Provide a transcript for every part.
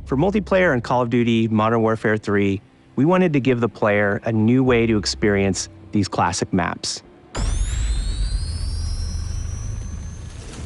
For multiplayer in Call of Duty Modern Warfare 3, we wanted to give the player a new way to experience these classic maps.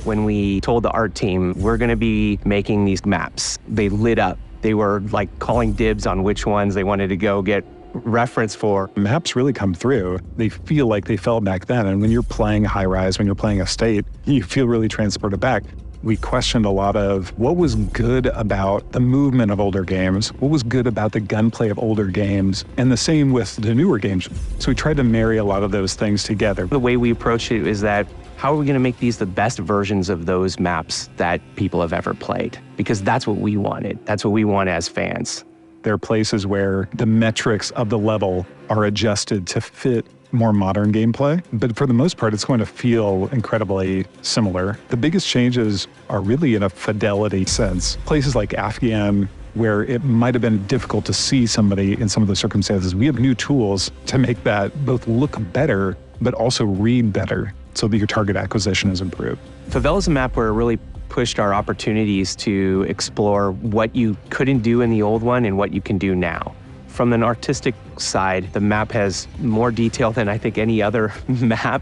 When we told the art team, we're gonna be making these maps, they lit up. They were like calling dibs on which ones they wanted to go get reference for. Maps really come through. They feel like they felt back then. And when you're playing High Rise, when you're playing Estate, you feel really transported back. We questioned a lot of what was good about the movement of older games, what was good about the gunplay of older games, and the same with the newer games. So we tried to marry a lot of those things together. The way we approach it is that, how are we gonna make these the best versions of those maps that people have ever played? Because that's what we wanted. That's what we want as fans. There are places where the metrics of the level are adjusted to fit more modern gameplay, but for the most part, it's going to feel incredibly similar. The biggest changes are really in a fidelity sense. Places like Afghan, where it might have been difficult to see somebody in some of the circumstances, we have new tools to make that both look better, but also read better so that your target acquisition is improved. Favela is a map where it really pushed our opportunities to explore what you couldn't do in the old one and what you can do now. From an artistic side, the map has more detail than I think any other map.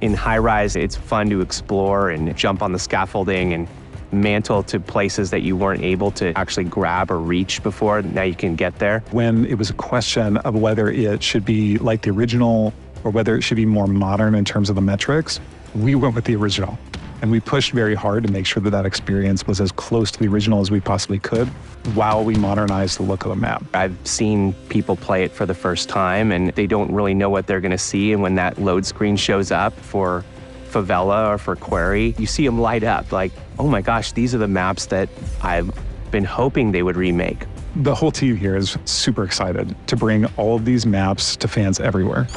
In High Rise, it's fun to explore and jump on the scaffolding and mantle to places that you weren't able to actually grab or reach before. Now you can get there. When it was a question of whether it should be like the original or whether it should be more modern in terms of the metrics, we went with the original. And we pushed very hard to make sure that that experience was as close to the original as we possibly could while we modernized the look of the map. I've seen people play it for the first time and they don't really know what they're gonna see, and when that load screen shows up for Favela or for Quarry, you see them light up like, oh my gosh, these are the maps that I've been hoping they would remake. The whole team here is super excited to bring all of these maps to fans everywhere.